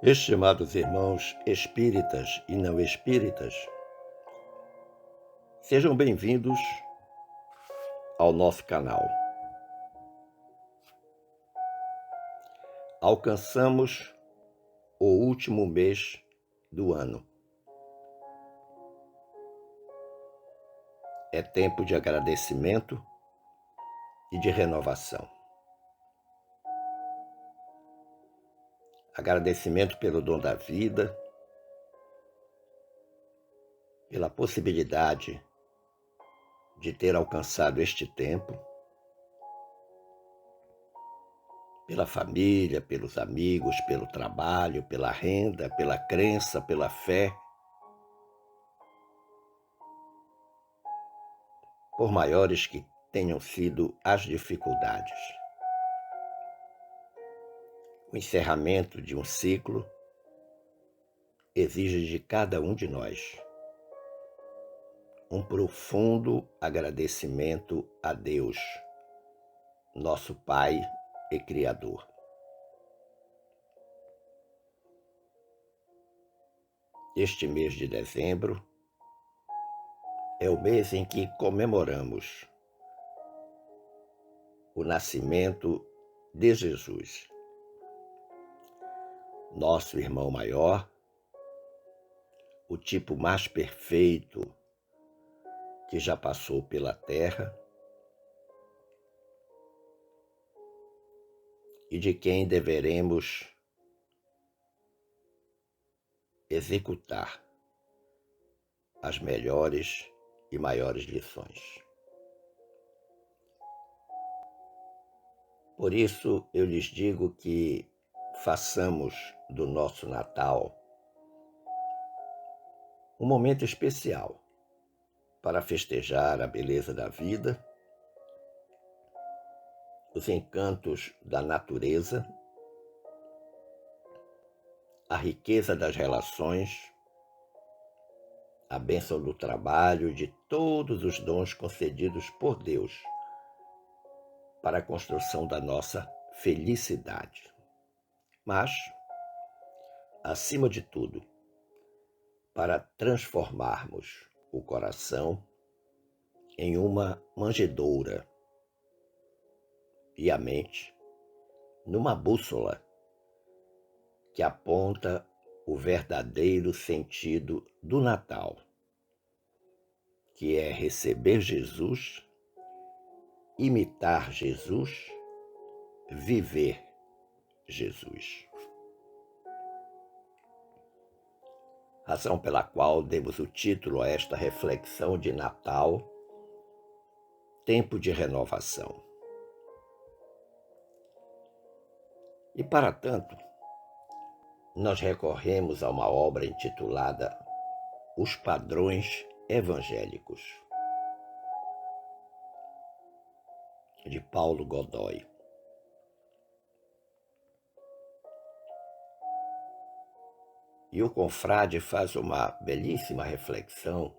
Estimados irmãos espíritas e não espíritas, sejam bem-vindos ao nosso canal. Alcançamos o último mês do ano. É tempo de agradecimento e de renovação. Agradecimento pelo dom da vida, pela possibilidade de ter alcançado este tempo, pela família, pelos amigos, pelo trabalho, pela renda, pela crença, pela fé, por maiores que tenham sido as dificuldades. O encerramento de um ciclo exige de cada um de nós um profundo agradecimento a Deus, nosso Pai e Criador. Este mês de dezembro é o mês em que comemoramos o nascimento de Jesus, nosso irmão maior, o tipo mais perfeito que já passou pela terra e de quem deveremos executar as melhores e maiores lições. Por isso eu lhes digo que façamos do nosso Natal um momento especial para festejar a beleza da vida, os encantos da natureza, a riqueza das relações, a bênção do trabalho e de todos os dons concedidos por Deus para a construção da nossa felicidade. Mas, acima de tudo, para transformarmos o coração em uma manjedoura e a mente numa bússola que aponta o verdadeiro sentido do Natal, que é receber Jesus, imitar Jesus, viver Jesus. Razão pela qual demos o título a esta reflexão de Natal, Tempo de Renovação. E para tanto, nós recorremos a uma obra intitulada Os Padrões Evangélicos, de Paulo Godoy. E o confrade faz uma belíssima reflexão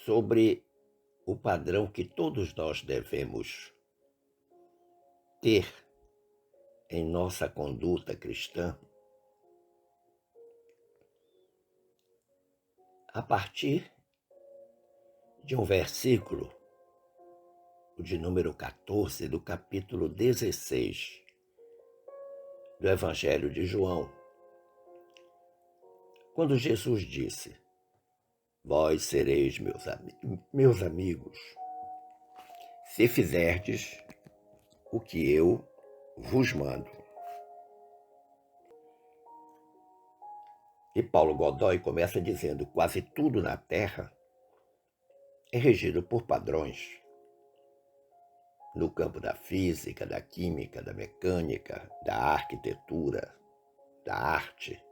sobre o padrão que todos nós devemos ter em nossa conduta cristã, a partir de um versículo, o de número 14, do capítulo 16 do Evangelho de João, quando Jesus disse: Vós sereis meus amigos, se fizerdes o que eu vos mando. E Paulo Godoy começa dizendo: quase tudo na Terra é regido por padrões. No campo da física, da química, da mecânica, da arquitetura, da arte.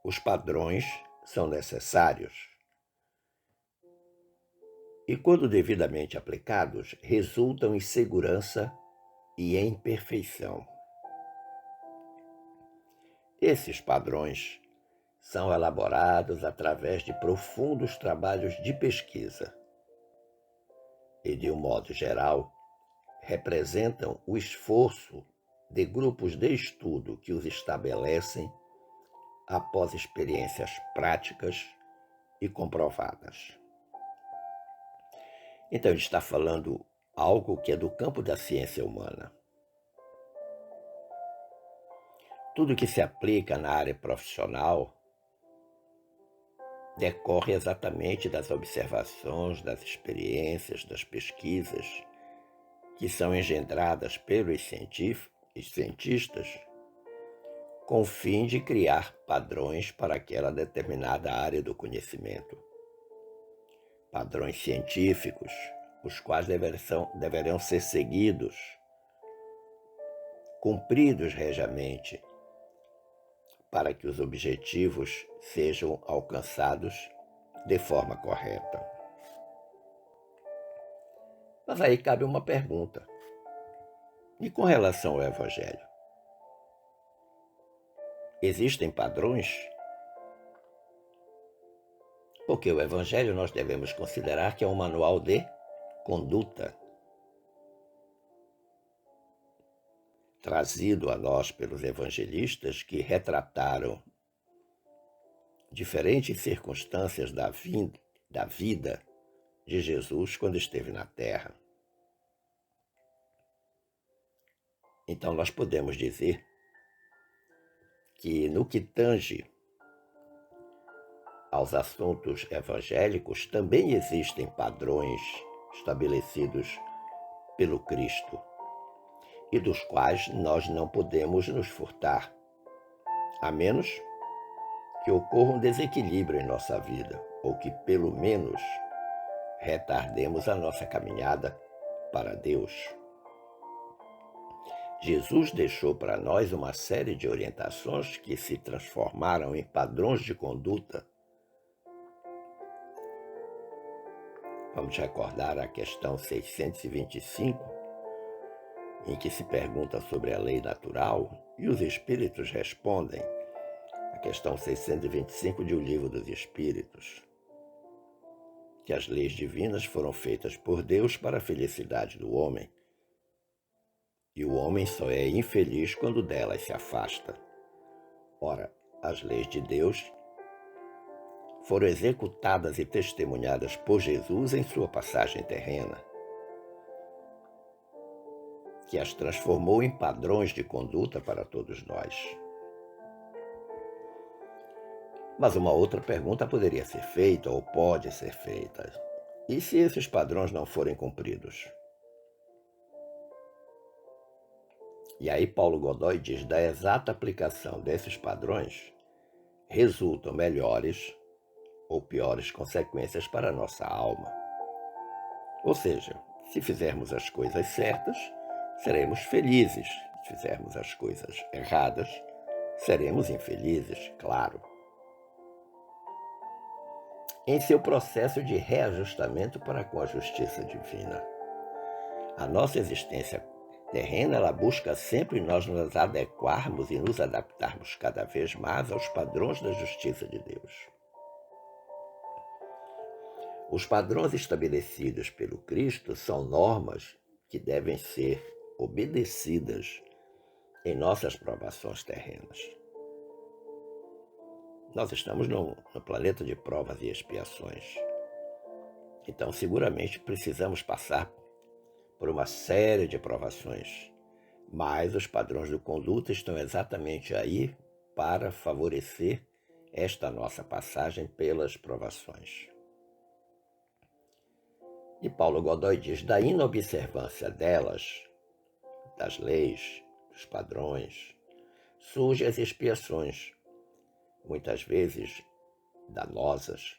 Os padrões são necessários e, quando devidamente aplicados, resultam em segurança e em perfeição. Esses padrões são elaborados através de profundos trabalhos de pesquisa e, de um modo geral, representam o esforço de grupos de estudo que os estabelecem após experiências práticas e comprovadas. Então, ele está falando algo que é do campo da ciência humana. Tudo que se aplica na área profissional decorre exatamente das observações, das experiências, das pesquisas que são engendradas pelos cientistas com o fim de criar padrões para aquela determinada área do conhecimento. Padrões científicos, os quais deverão ser seguidos, cumpridos regiamente, para que os objetivos sejam alcançados de forma correta. Mas aí cabe uma pergunta. E com relação ao Evangelho? Existem padrões? Porque o Evangelho nós devemos considerar que é um manual de conduta, trazido a nós pelos evangelistas que retrataram diferentes circunstâncias da vida de Jesus quando esteve na Terra. Então nós podemos dizer que no que tange aos assuntos evangélicos também existem padrões estabelecidos pelo Cristo e dos quais nós não podemos nos furtar, a menos que ocorra um desequilíbrio em nossa vida ou que pelo menos retardemos a nossa caminhada para Deus. Jesus deixou para nós uma série de orientações que se transformaram em padrões de conduta. Vamos recordar a questão 625, em que se pergunta sobre a lei natural e os espíritos respondem. A questão 625 de O Livro dos Espíritos, que as leis divinas foram feitas por Deus para a felicidade do homem, e o homem só é infeliz quando delas se afasta. Ora, as leis de Deus foram executadas e testemunhadas por Jesus em sua passagem terrena, que as transformou em padrões de conduta para todos nós. Mas uma outra pergunta poderia ser feita, ou pode ser feita. E se esses padrões não forem cumpridos? E aí Paulo Godoy diz: da exata aplicação desses padrões resultam melhores ou piores consequências para a nossa alma. Ou seja, se fizermos as coisas certas, seremos felizes. Se fizermos as coisas erradas, seremos infelizes, claro. Em seu processo de reajustamento para com a justiça divina. A nossa existência terrena, ela busca sempre nós nos adequarmos e nos adaptarmos cada vez mais aos padrões da justiça de Deus. Os padrões estabelecidos pelo Cristo são normas que devem ser obedecidas em nossas provações terrenas. Nós estamos no planeta de provas e expiações. Então, seguramente, precisamos passar por uma série de provações, mas os padrões de conduta estão exatamente aí para favorecer esta nossa passagem pelas provações. E Paulo Godoy diz: da inobservância delas, das leis, dos padrões, surgem as expiações, muitas vezes danosas,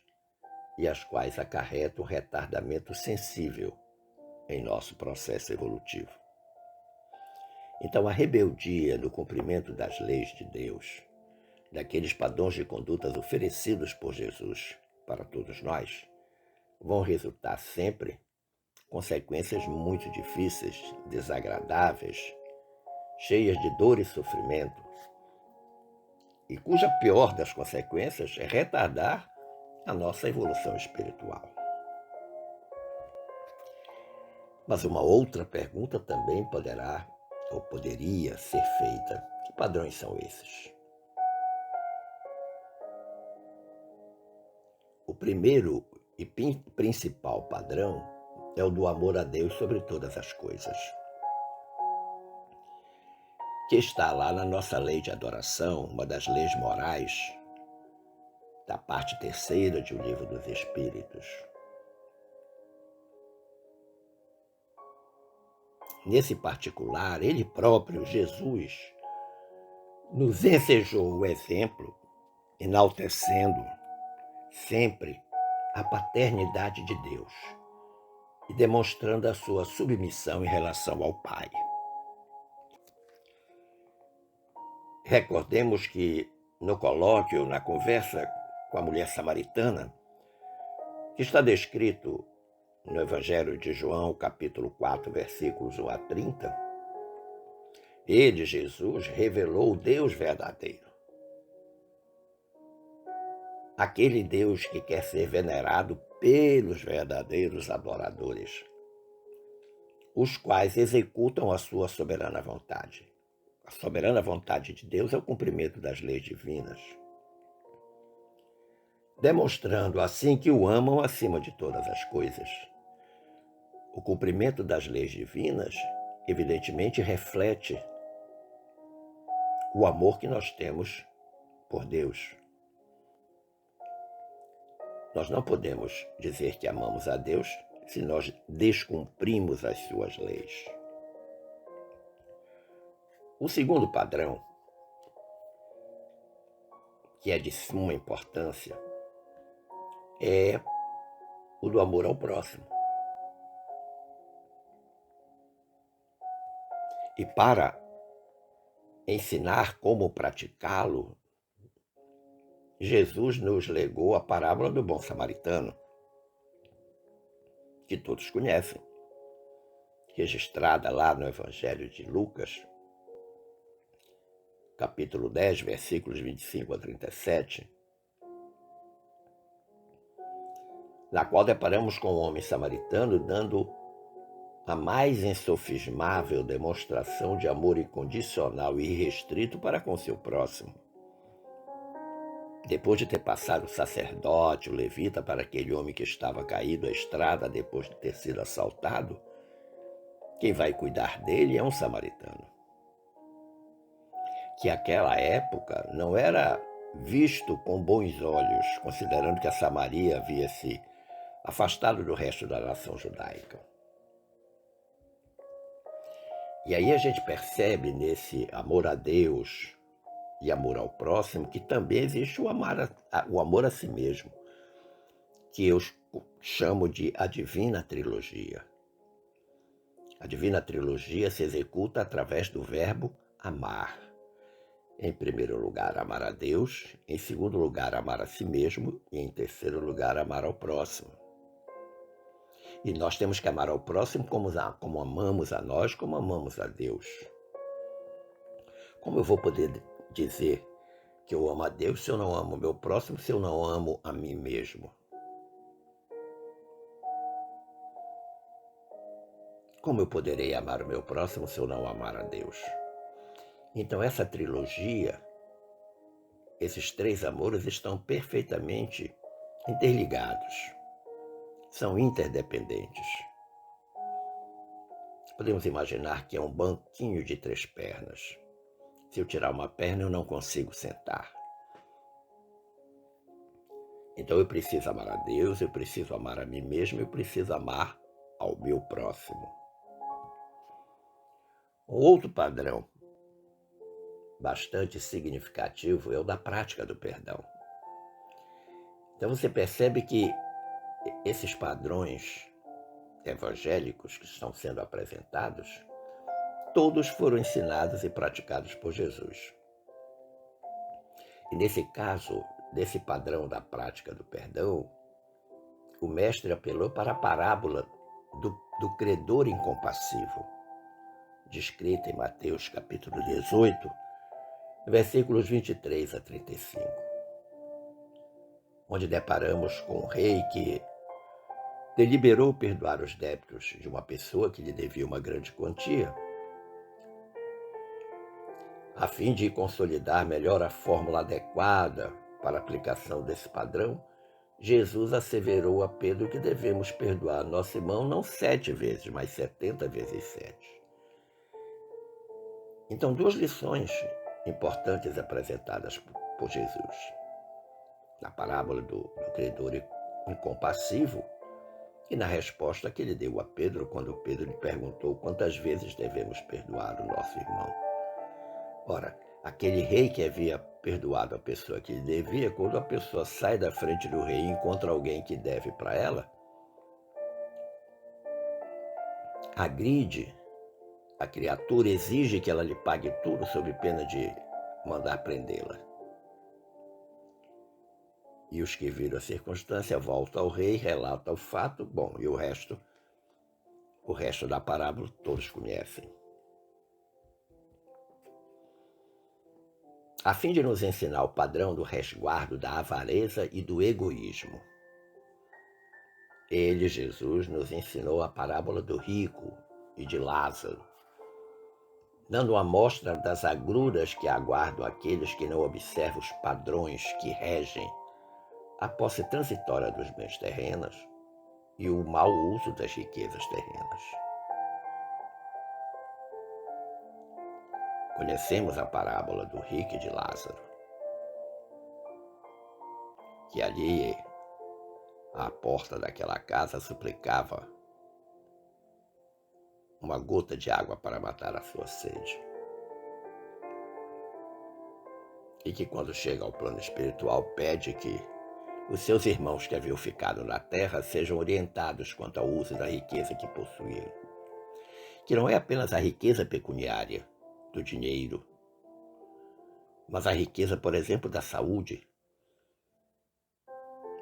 e as quais acarretam um retardamento sensível em nosso processo evolutivo. Então, a rebeldia no cumprimento das leis de Deus, daqueles padrões de condutas oferecidos por Jesus para todos nós, vão resultar sempre consequências muito difíceis, desagradáveis, cheias de dor e sofrimento, e cuja pior das consequências é retardar a nossa evolução espiritual. Mas uma outra pergunta também poderá ou poderia ser feita. Que padrões são esses? O primeiro e principal padrão é o do amor a Deus sobre todas as coisas, que está lá na nossa lei de adoração, uma das leis morais, da parte terceira de O Livro dos Espíritos. Nesse particular, ele próprio, Jesus, nos ensejou o exemplo, enaltecendo sempre a paternidade de Deus e demonstrando a sua submissão em relação ao Pai. Recordemos que no colóquio, na conversa com a mulher samaritana, que está descrito no Evangelho de João, capítulo 4, versículos 1 a 30, ele, Jesus, revelou o Deus verdadeiro. Aquele Deus que quer ser venerado pelos verdadeiros adoradores, os quais executam a sua soberana vontade. A soberana vontade de Deus é o cumprimento das leis divinas, demonstrando assim que o amam acima de todas as coisas. O cumprimento das leis divinas, evidentemente, reflete o amor que nós temos por Deus. Nós não podemos dizer que amamos a Deus se nós descumprimos as suas leis. O segundo padrão, que é de suma importância, é o do amor ao próximo. E para ensinar como praticá-lo, Jesus nos legou a parábola do bom samaritano, que todos conhecem, registrada lá no Evangelho de Lucas, capítulo 10, versículos 25 a 37, na qual deparamos com um homem samaritano dando a mais insofismável demonstração de amor incondicional e irrestrito para com seu próximo. Depois de ter passado o sacerdote, o levita, para aquele homem que estava caído à estrada depois de ter sido assaltado, quem vai cuidar dele é um samaritano, que naquela época não era visto com bons olhos, considerando que a Samaria havia se afastado do resto da nação judaica. E aí a gente percebe nesse amor a Deus e amor ao próximo que também existe o amor a si mesmo, que eu chamo de a Divina Trilogia. A Divina Trilogia se executa através do verbo amar. Em primeiro lugar, amar a Deus, em segundo lugar, amar a si mesmo e em terceiro lugar, amar ao próximo. E nós temos que amar ao próximo como amamos a nós, como amamos a Deus. Como eu vou poder dizer que eu amo a Deus se eu não amo o meu próximo, se eu não amo a mim mesmo? Como eu poderei amar o meu próximo se eu não amar a Deus? Então essa trilogia, esses três amores estão perfeitamente interligados, são interdependentes. Podemos imaginar que é um banquinho de 3 pernas. Se eu tirar uma perna, eu não consigo sentar. Então eu preciso amar a Deus, eu preciso amar a mim mesmo, eu preciso amar ao meu próximo. Um outro padrão bastante significativo é o da prática do perdão. Então você percebe que esses padrões evangélicos que estão sendo apresentados, todos foram ensinados e praticados por Jesus. E nesse caso, desse padrão da prática do perdão, o mestre apelou para a parábola do credor incompassivo, descrita em Mateus capítulo 18, versículos 23 a 35, onde deparamos com um rei que deliberou perdoar os débitos de uma pessoa que lhe devia uma grande quantia, A fim de consolidar melhor a fórmula adequada para a aplicação desse padrão, Jesus asseverou a Pedro que devemos perdoar nosso irmão não 7 vezes, mas 70 vezes 7. Então, 2 lições importantes apresentadas por Jesus. Na parábola do credor incompassivo e na resposta que ele deu a Pedro quando Pedro lhe perguntou quantas vezes devemos perdoar o nosso irmão. Ora, aquele rei que havia perdoado a pessoa que lhe devia, quando a pessoa sai da frente do rei e encontra alguém que deve para ela, agride a criatura, exige que ela lhe pague tudo sob pena de mandar prendê-la. E os que viram a circunstância voltam ao rei, relatam o fato, bom, e o resto da parábola todos conhecem. A fim de nos ensinar o padrão do resguardo da avareza e do egoísmo, ele, Jesus, nos ensinou a parábola do rico e de Lázaro, dando uma amostra das agruras que aguardam aqueles que não observam os padrões que regem a posse transitória dos bens terrenos e o mau uso das riquezas terrenas. Conhecemos a parábola do rico e de Lázaro, que ali, à porta daquela casa, suplicava uma gota de água para matar a sua sede. E que quando chega ao plano espiritual pede que os seus irmãos que haviam ficado na terra sejam orientados quanto ao uso da riqueza que possuíram. Que não é apenas a riqueza pecuniária, do dinheiro, mas a riqueza, por exemplo, da saúde,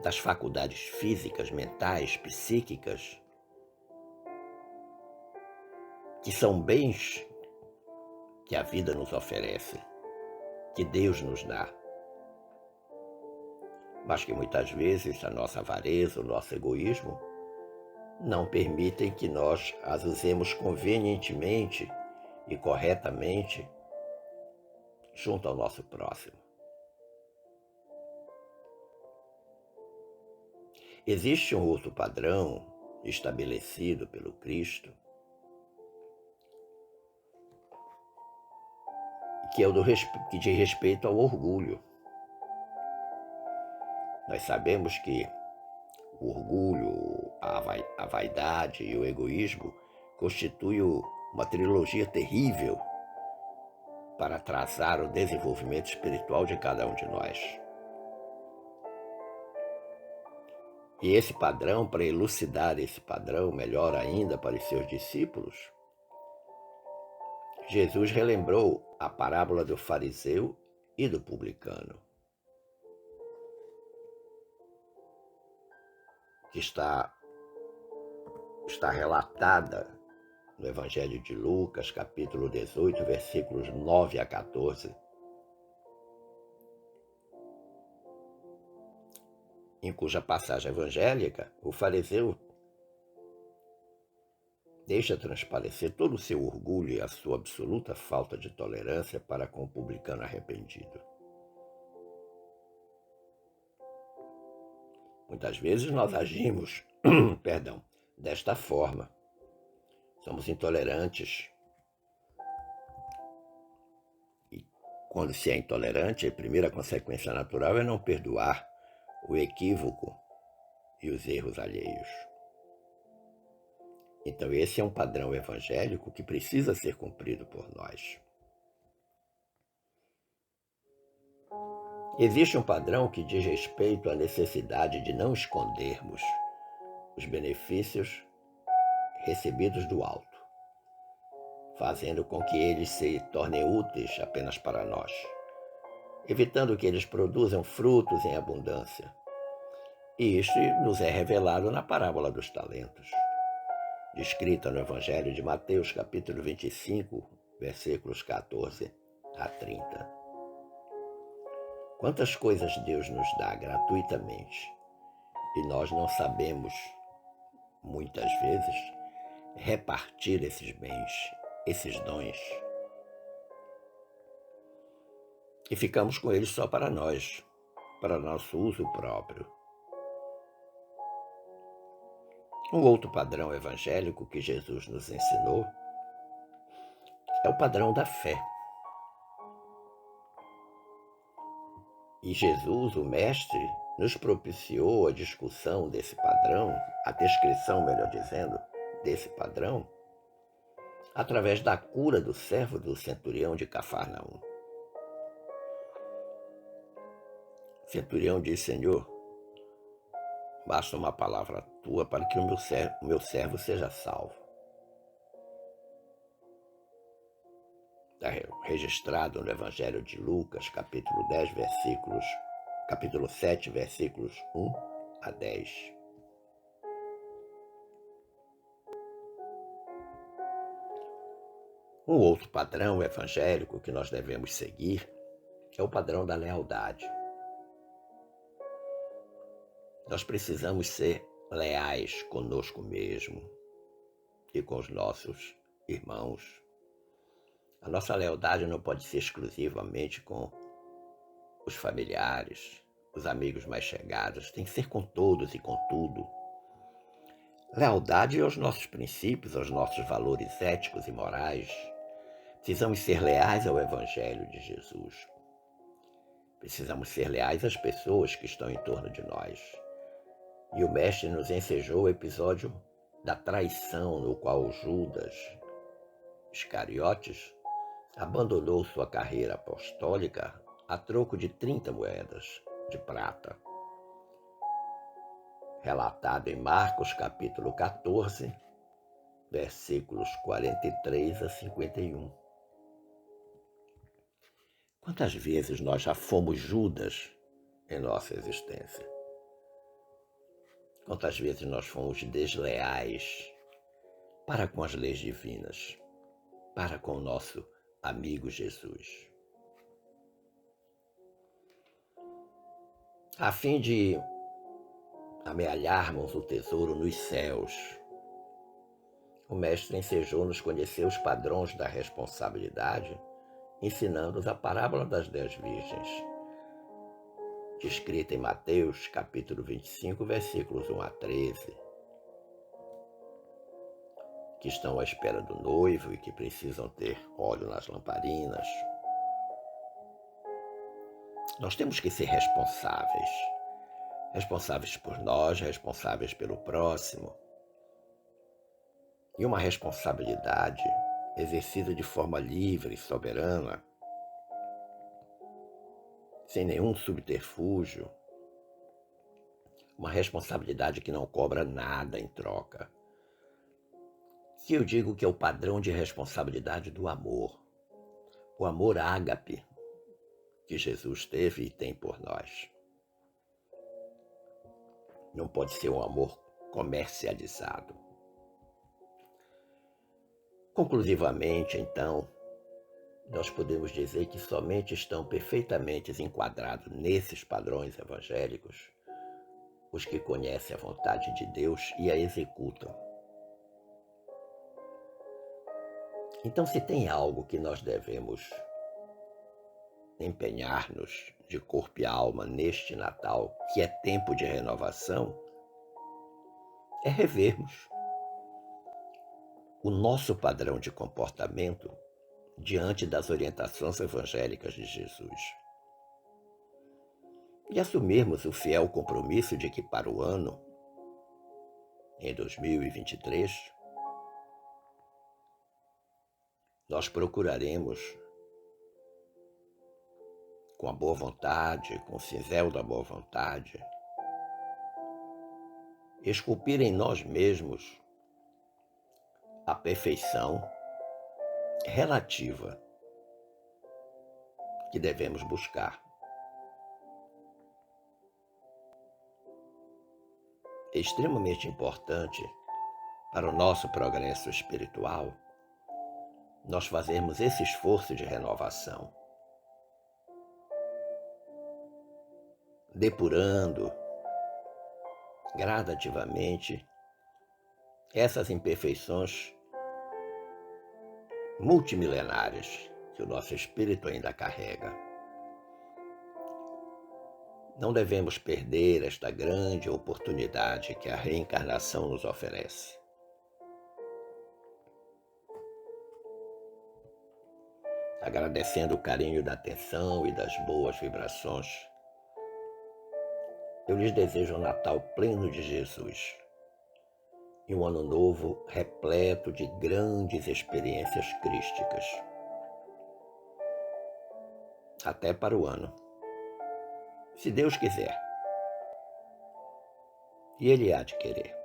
das faculdades físicas, mentais, psíquicas, que são bens que a vida nos oferece, que Deus nos dá, mas que muitas vezes a nossa avareza, o nosso egoísmo, não permitem que nós as usemos convenientemente e corretamente junto ao nosso próximo. Existe um outro padrão estabelecido pelo Cristo, que é o que diz respeito ao orgulho. Nós sabemos que o orgulho, a vaidade e o egoísmo constituem uma trilogia terrível para atrasar o desenvolvimento espiritual de cada um de nós. E esse padrão, para elucidar esse padrão melhor ainda para os seus discípulos, Jesus relembrou a parábola do fariseu e do publicano, que está relatada no Evangelho de Lucas, capítulo 18, versículos 9 a 14, em cuja passagem evangélica o fariseu deixa transparecer todo o seu orgulho e a sua absoluta falta de tolerância para com o publicano arrependido. Muitas vezes nós agimos, desta forma. Somos intolerantes. E quando se é intolerante, a primeira consequência natural é não perdoar o equívoco e os erros alheios. Então esse é um padrão evangélico que precisa ser cumprido por nós. Existe um padrão que diz respeito à necessidade de não escondermos os benefícios recebidos do alto, fazendo com que eles se tornem úteis apenas para nós, evitando que eles produzam frutos em abundância. E isto nos é revelado na parábola dos talentos, descrita no Evangelho de Mateus, capítulo 25, versículos 14 a 30. Quantas coisas Deus nos dá gratuitamente e nós não sabemos, muitas vezes, repartir esses bens, esses dons. e ficamos com eles só para nós, para nosso uso próprio. Um outro padrão evangélico que Jesus nos ensinou é o padrão da fé. E Jesus, o Mestre, nos propiciou a discussão desse padrão, a descrição, melhor dizendo, desse padrão, através da cura do servo do centurião de Cafarnaum. O centurião disse: Senhor, basta uma palavra tua para que o meu servo seja salvo. Está registrado no Evangelho de Lucas, capítulo 7, versículos 1 a 10. Um outro padrão evangélico que nós devemos seguir é o padrão da lealdade. Nós precisamos ser leais conosco mesmo e com os nossos irmãos. A nossa lealdade não pode ser exclusivamente com os familiares, os amigos mais chegados, tem que ser com todos e com tudo. Lealdade aos nossos princípios, aos nossos valores éticos e morais. Precisamos ser leais ao Evangelho de Jesus. Precisamos ser leais às pessoas que estão em torno de nós. E o Mestre nos ensejou o episódio da traição, no qual Judas Iscariotes abandonou sua carreira apostólica a troco de 30 moedas de prata. Relatado em Marcos capítulo 14, versículos 43 a 51. Quantas vezes nós já fomos Judas em nossa existência? Quantas vezes nós fomos desleais para com as leis divinas, para com o nosso amigo Jesus? A fim de amealharmos o tesouro nos céus, o Mestre ensejou-nos conhecer os padrões da responsabilidade, ensinando-nos a parábola das 10 virgens, descrita em Mateus, capítulo 25, versículos 1 a 13, que estão à espera do noivo e que precisam ter óleo nas lamparinas. Nós temos que ser responsáveis por nós, responsáveis pelo próximo, e uma responsabilidade exercida de forma livre e soberana, sem nenhum subterfúgio, uma responsabilidade que não cobra nada em troca. Que eu digo que é o padrão de responsabilidade do amor, o amor ágape que Jesus teve e tem por nós. Não pode ser um amor comercializado. Conclusivamente, então, nós podemos dizer que somente estão perfeitamente enquadrados nesses padrões evangélicos os que conhecem a vontade de Deus e a executam. Então, se tem algo que nós devemos empenhar-nos de corpo e alma neste Natal, que é tempo de renovação, é revermos o nosso padrão de comportamento diante das orientações evangélicas de Jesus. E assumirmos o fiel compromisso de que para o ano, em 2023, nós procuraremos, com a boa vontade, com o cinzel da boa vontade, esculpir em nós mesmos a perfeição relativa que devemos buscar. É extremamente importante para o nosso progresso espiritual nós fazermos esse esforço de renovação, depurando gradativamente essas imperfeições multimilenares que o nosso espírito ainda carrega. Não devemos perder esta grande oportunidade que a reencarnação nos oferece. Agradecendo o carinho da atenção e das boas vibrações, eu lhes desejo um Natal pleno de Jesus e um Ano Novo repleto de grandes experiências crísticas. Até para o ano, se Deus quiser, e Ele há de querer.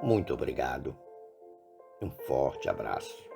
Muito obrigado e um forte abraço.